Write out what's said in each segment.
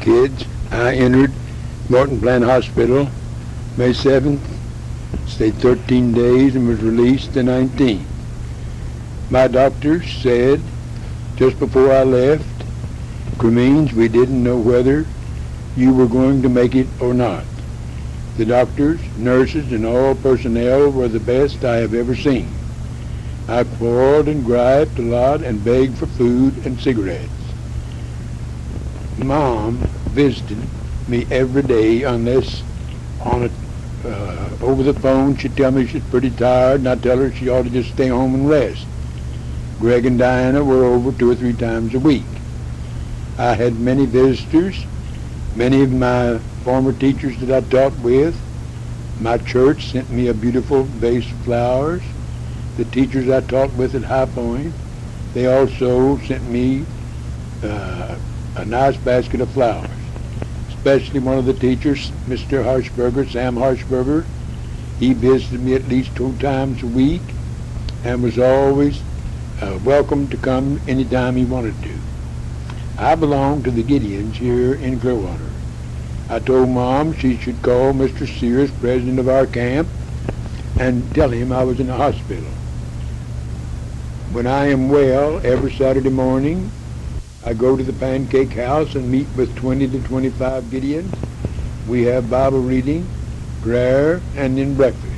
kids. I entered Morton Plant Hospital May 7th, stayed 13 days and was released the 19th. My doctors said just before I left, Cremines, we didn't know whether you were going to make it or not. The doctors, nurses, and all personnel were the best I have ever seen. I quarreled and griped a lot and begged for food and cigarettes. Mom visited me every day unless over the phone she'd tell me she's pretty tired and I'd tell her she ought to just stay home and rest. Greg and Diana were over 2 or 3 times a week. I had many visitors, many of my former teachers that I taught with. My church sent me a beautiful vase of flowers. The teachers I taught with at High Point, they also sent me a nice basket of flowers. Especially one of the teachers, Mr. Harshberger, Sam Harshberger. He visited me at least 2 times a week and was always welcome to come anytime he wanted to. I belong to the Gideons here in Clearwater. I told Mom she should call Mr. Sears, president of our camp, and tell him I was in the hospital. When I am well, every Saturday morning, I go to the Pancake House and meet with 20 to 25 Gideons. We have Bible reading, prayer, and then breakfast.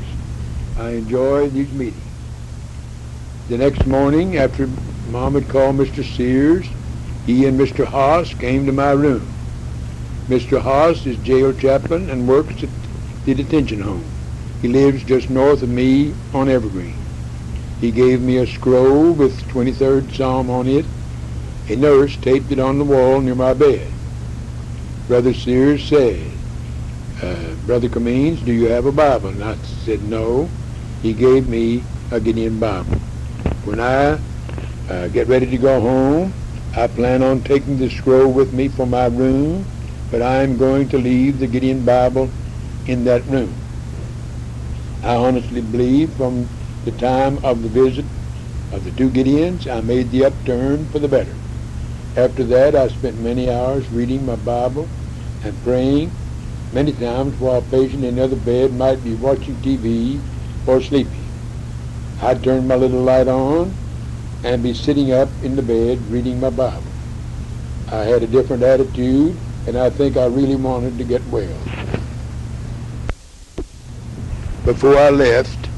I enjoy these meetings. The next morning, after Mom had called Mr. Sears, he and Mr. Haas came to my room. Mr. Haas is jail chaplain and works at the detention home. He lives just north of me on Evergreen. He gave me a scroll with 23rd Psalm on it. A nurse taped it on the wall near my bed. Brother Sears said, Brother Cremines, do you have a Bible? And I said, no. He gave me a Gideon Bible. When I get ready to go home, I plan on taking the scroll with me for my room, but I am going to leave the Gideon Bible in that room. I honestly believe from the time of the visit of the 2 Gideons, I made the upturn for the better. After that, I spent many hours reading my Bible and praying, many times while a patient in another bed might be watching TV or sleeping. I'd turn my little light on and be sitting up in the bed reading my Bible. I had a different attitude, and I think I really wanted to get well. Before I left,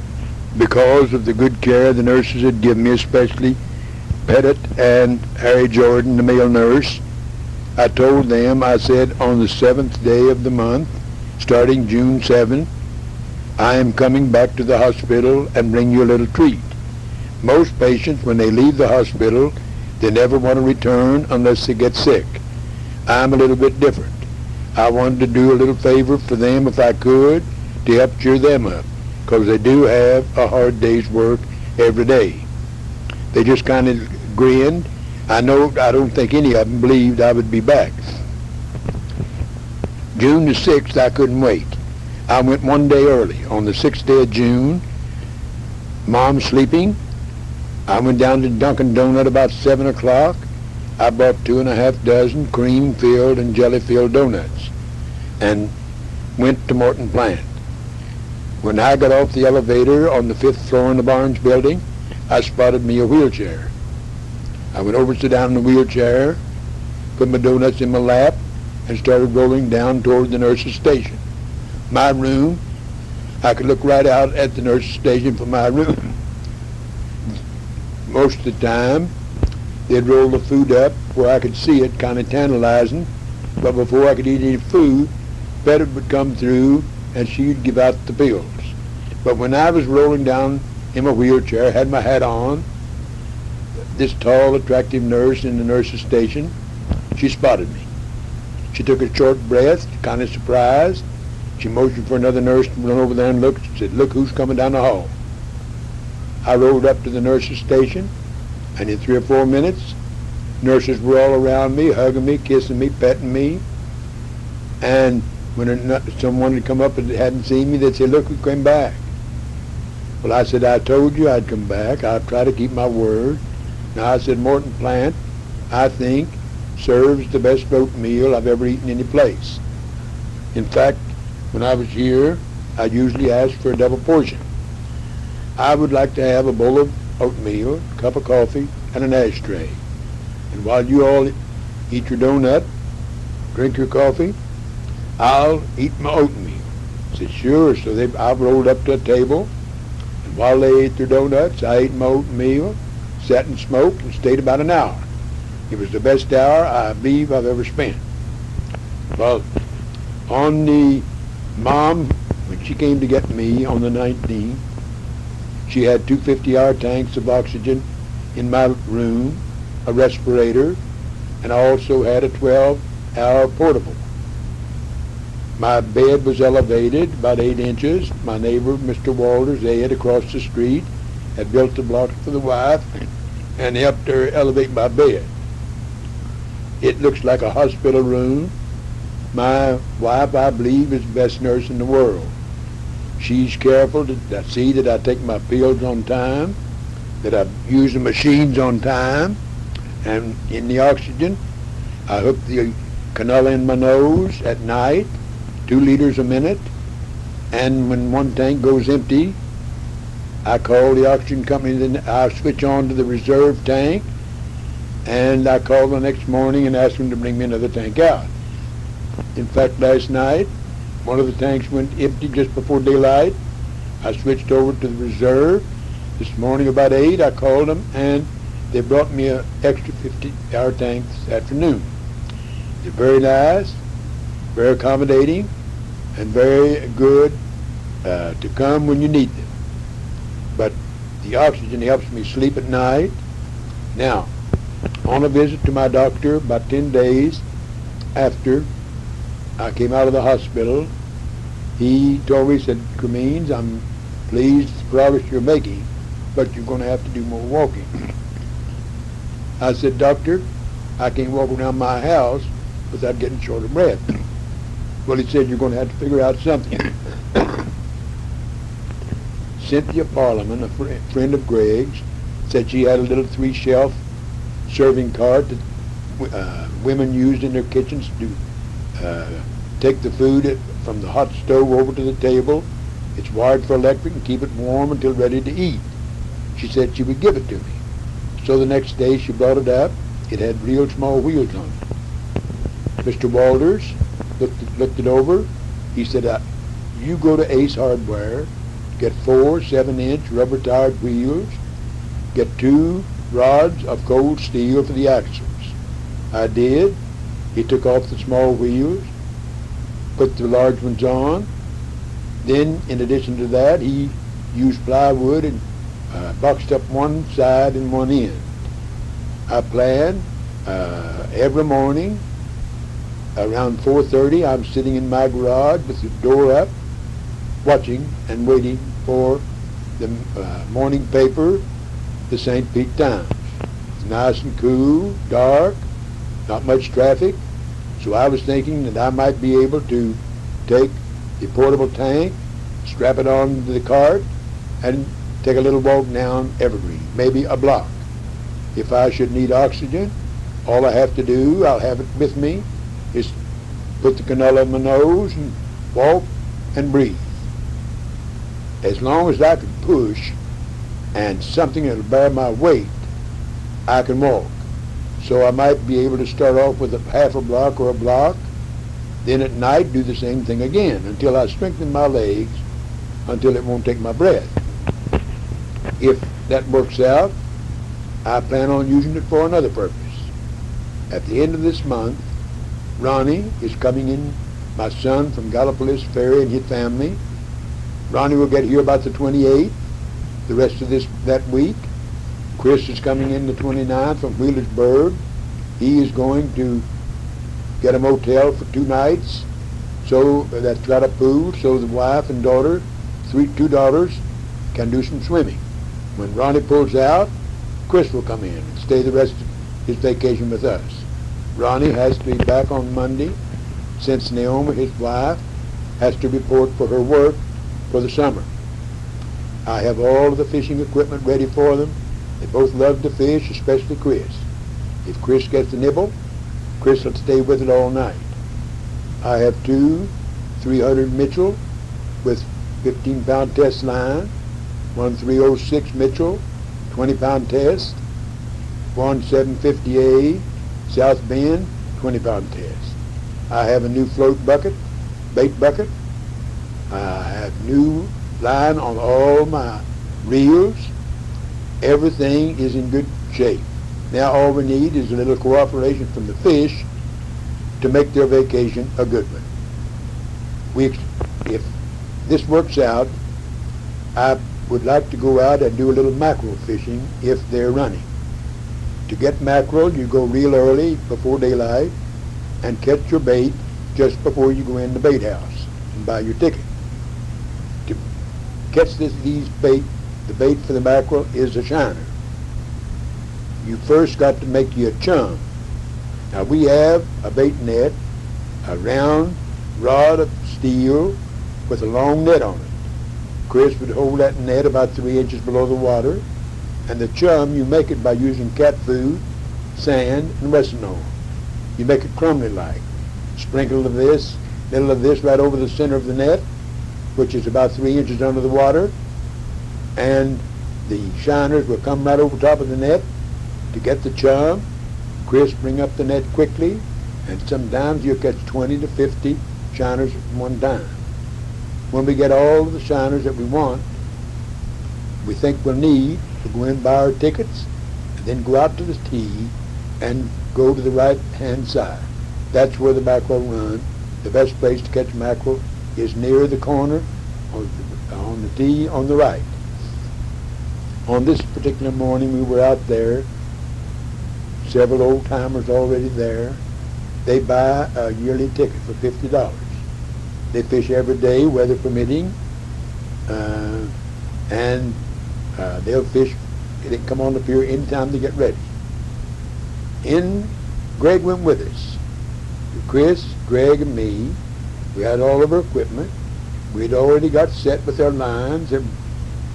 because of the good care the nurses had given me, especially Pettit and Harry Jordan, the male nurse, I told them, I said, on the 7th day of the month, starting June 7th, I am coming back to the hospital and bring you a little treat. Most patients, when they leave the hospital, they never want to return unless they get sick. I'm a little bit different. I wanted to do a little favor for them if I could to help cheer them up, because they do have a hard day's work every day. They just kind of grinned. I don't think any of them believed I would be back. June the 6th, I couldn't wait. I went 1 day early. On the 6th day of June, Mom sleeping, I went down to Dunkin' Donut about 7 o'clock. I bought 2½ dozen cream-filled and jelly-filled donuts and went to Morton Plant. When I got off the elevator on the 5th floor in the Barnes building, I spotted me a wheelchair. I went over to sit down in the wheelchair, put my donuts in my lap, and started rolling down toward the nurse's station. My room, I could look right out at the nurse's station from my room. Most of the time, they'd roll the food up where I could see it, kind of tantalizing, but before I could eat any food, Pettit would come through and she'd give out the pills. But when I was rolling down in my wheelchair, had my hat on, this tall, attractive nurse in the nurse's station, she spotted me. She took a short breath, kind of surprised. She motioned for another nurse to run over there and look. She said, look who's coming down the hall. I rolled up to the nurse's station, and in 3 or 4 minutes, nurses were all around me, hugging me, kissing me, petting me. And when someone had come up and hadn't seen me, they'd say, look who came back. Well, I said, I told you I'd come back. I'll try to keep my word. Now, I said, Morton Plant, I think, serves the best oatmeal I've ever eaten any place. In fact, when I was here, I usually ask for a double portion. I would like to have a bowl of oatmeal, a cup of coffee, and an ashtray. And while you all eat your donut, drink your coffee, I'll eat my oatmeal. I said, sure. So I rolled up to a table, and while they ate their donuts, I ate my oatmeal, sat and smoked, and stayed about an hour. It was the best hour I believe I've ever spent. Well, on the mom, when she came to get me on the 19th, she had two 50-hour tanks of oxygen in my room, a respirator, and I also had a 12-hour portable. My bed was elevated about 8 inches. My neighbor, Mr. Walters, Ed, across the street, had built a block for the wife and helped her elevate my bed. It looks like a hospital room. My wife, I believe, is the best nurse in the world. She's careful to see that I take my pills on time, that I use the machines on time, and in the oxygen, I hook the cannula in my nose at night, 2 liters a minute, and when one tank goes empty, I call the oxygen company, then I switch on to the reserve tank, and I call the next morning and ask them to bring me another tank out. In fact, last night, one of the tanks went empty just before daylight. I switched over to the reserve. This morning about 8, I called them, and they brought me an extra 50-hour tank this afternoon. They're very nice, very accommodating, and very good to come when you need them. But the oxygen helps me sleep at night. Now, on a visit to my doctor about 10 days after I came out of the hospital, he told me, he said, Cremines, I'm pleased with the progress you're making, but you're going to have to do more walking. I said, Doctor, I can't walk around my house without getting short of breath. Well, he said, you're going to have to figure out something. Cynthia Parliament, a friend of Greg's, said she had a little 3-shelf serving cart that women used in their kitchens to take the food from the hot stove over to the table. It's wired for electric and keep it warm until ready to eat. She said she would give it to me. So the next day she brought it up. It had real small wheels on it. Mr. Walters looked it over. He said, you go to Ace Hardware, get 4 7-inch rubber-tired wheels, get 2 rods of cold steel for the axles. I did. He took off the small wheels, put the large ones on. Then, in addition to that, he used plywood and boxed up one side and one end. I planned every morning around 4:30. I'm sitting in my garage with the door up, watching and waiting for the morning paper, the St. Pete Times. It's nice and cool, dark, not much traffic. So I was thinking that I might be able to take the portable tank, strap it on the cart, and take a little walk down Evergreen, maybe a block. If I should need oxygen, all I have to do, I'll have it with me, is put the cannula in my nose and walk and breathe. As long as I can push and something that'll bear my weight, I can walk. So I might be able to start off with a half a block or a block, then at night do the same thing again until I strengthen my legs, until it won't take my breath. If that works out, I plan on using it for another purpose. At the end of this month, Ronnie is coming in, my son from Gallipolis Ferry and his family. Ronnie will get here about the 28th, the rest of that week. Chris is coming in the 29th from Wheelersburg. He is going to get a motel for 2 nights, so that's got a pool, so the wife and daughter, 2 daughters, can do some swimming. When Ronnie pulls out, Chris will come in and stay the rest of his vacation with us. Ronnie has to be back on Monday, since Naomi, his wife, has to report for her work for the summer. I have all of the fishing equipment ready for them. They both love to fish, especially Chris. If Chris gets a nibble, Chris will stay with it all night. I have two 300 Mitchell with 15-pound test line, one 306 Mitchell, 20-pound test, one 750A South Bend, 20-pound test. I have a new float bucket, bait bucket. I have new line on all my reels. Everything is in good shape. Now all we need is a little cooperation from the fish to make their vacation a good one. If this works out, I would like to go out and do a little mackerel fishing if they're running. To get mackerel, you go real early before daylight and catch your bait just before you go in the bait house and buy your ticket. To catch the bait for the mackerel is a shiner. You first got to make you a chum. Now we have a bait net, a round rod of steel with a long net on it. Chris would hold that net about 3 inches below the water, and the chum, you make it by using cat food, sand, and wesson oil. You make it crumbly-like. Sprinkle of this, little of this right over the center of the net, which is about 3 inches under the water, and the shiners will come right over top of the net to get the chum. Chris bring up the net quickly, and sometimes you'll catch 20 to 50 shiners at one time. When we get all of the shiners that we want, we think we'll need, to go in and buy our tickets, and then go out to the tee and go to the right-hand side. That's where the mackerel run. The best place to catch mackerel is near the corner on the tee on the right. On this particular morning, we were out there, several old-timers already there. They buy a yearly ticket for $50. They fish every day, weather permitting, and they'll fish. They can come on the pier anytime they get ready. Greg went with us. Chris, Greg, and me. We had all of our equipment. We'd already got set with our lines, and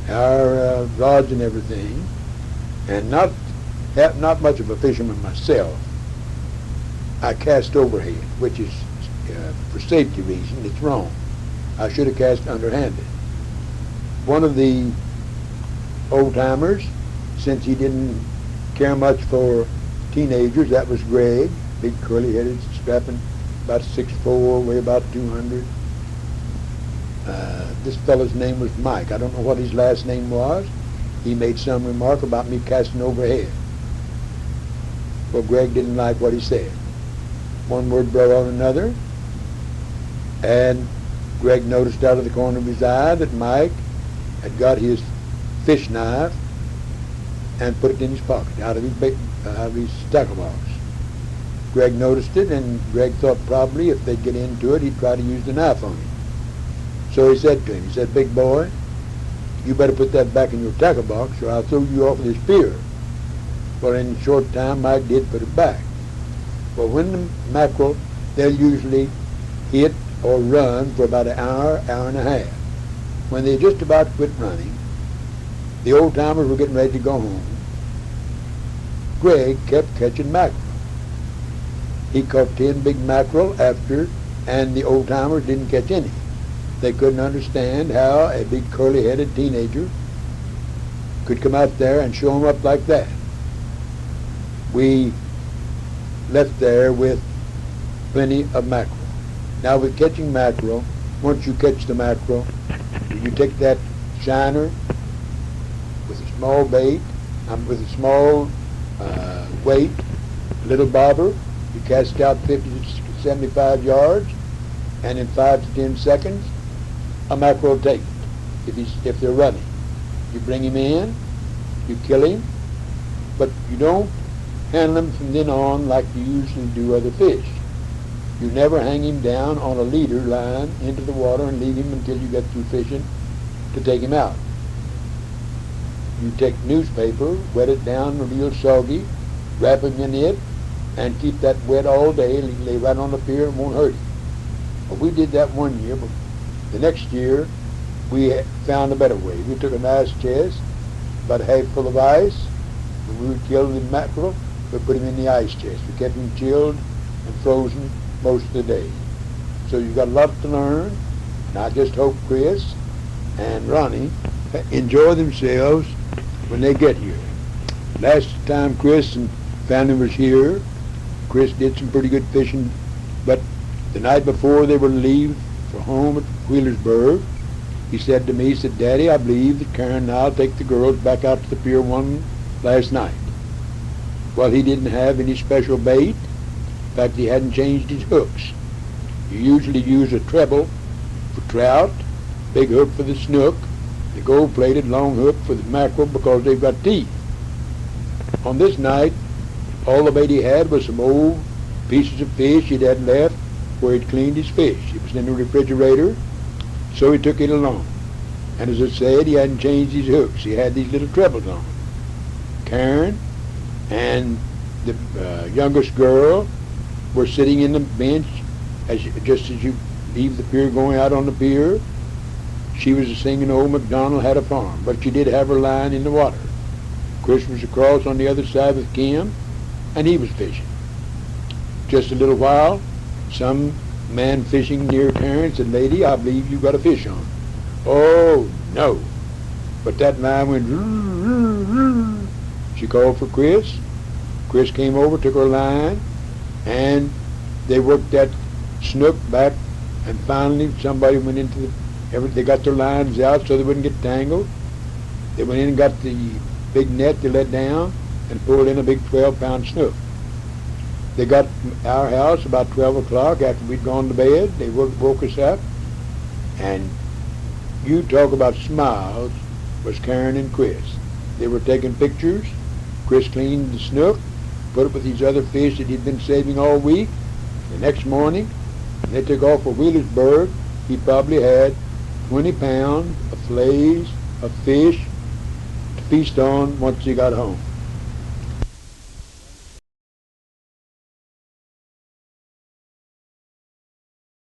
our rods and everything, and not much of a fisherman myself. I cast overhead, which is, for safety reasons, it's wrong. I should have cast underhanded. One of the old-timers, since he didn't care much for teenagers, that was Greg, big curly-headed, strapping, about 6'4", weigh about 200. This fellow's name was Mike. I don't know what his last name was. He made some remark about me casting overhead. Well, Greg didn't like what he said. One word brought on another, and Greg noticed out of the corner of his eye that Mike had got his fish knife and put it in his pocket, out of his tackle box. Greg noticed it, and Greg thought probably if they'd get into it, he'd try to use the knife on him. So he said to him, he said, "Big boy, you better put that back in your tackle box or I'll throw you off of this pier." Well, in a short time, Mike did put it back. Well, when the mackerel, they'll usually hit or run for about an hour, hour and a half. When they just about quit running, the old-timers were getting ready to go home. Greg kept catching mackerel. He caught 10 big mackerel after, and the old-timers didn't catch any. They couldn't understand how a big curly-headed teenager could come out there and show them up like that. We left there with plenty of mackerel. Now with catching mackerel, once you catch the mackerel, you take that shiner with a small bait, with a small weight, little bobber, you cast out 50 to 75 yards, and in 5 to 10 seconds, a mackerel will take it, if they're running. You bring him in, you kill him, but you don't handle him from then on like you usually do other fish. You never hang him down on a leader line into the water and leave him until you get through fishing to take him out. You take newspaper, wet it down real soggy, wrap him in it, and keep that wet all day, and he can lay right on the pier and won't hurt him. Well, we did that one year, but the next year we found a better way. We took an ice chest, about half full of ice. When we would kill the mackerel, we put him in the ice chest. We kept him chilled and frozen most of the day. So you've got a lot to learn, and I just hope Chris and Ronnie enjoy themselves when they get here. Last time Chris and family was here, Chris did some pretty good fishing, but the night before they were to leave for home at Wheelersburg, he said to me, he said, Daddy, I believe that Karen and I'll take the girls back out to the pier one last night. Well, he didn't have any special bait. In fact, he hadn't changed his hooks. You usually use a treble for trout, big hook for the snook, the gold-plated long hook for the mackerel because they've got teeth. On this night, all the bait he had was some old pieces of fish he'd had left where he'd cleaned his fish. It was in the refrigerator, so he took it along. And as I said, he hadn't changed his hooks. He had these little trebles on. Karen and the youngest girl were sitting in the bench just as you leave the pier going out on the pier. She was singing Old MacDonald Had a Farm, but she did have her line in the water. Chris was across on the other side with Kim, and he was fishing. Just a little while, some man fishing near Karen said, Lady, I believe you've got a fish on. Oh, no. But that line went, she called for Chris. Chris came over, took her line, and they worked that snook back, and finally somebody went into they got their lines out so they wouldn't get tangled. They went in and got the big net they let down and pulled in a big 12-pound snook. They got our house about 12 o'clock after we'd gone to bed. They woke us up, and you talk about smiles was Karen and Chris. They were taking pictures. Chris cleaned the snook, put it with these other fish that he'd been saving all week. The next morning, when they took off for Wheelersburg, he probably had 20 pounds of fillets of fish to feast on once he got home.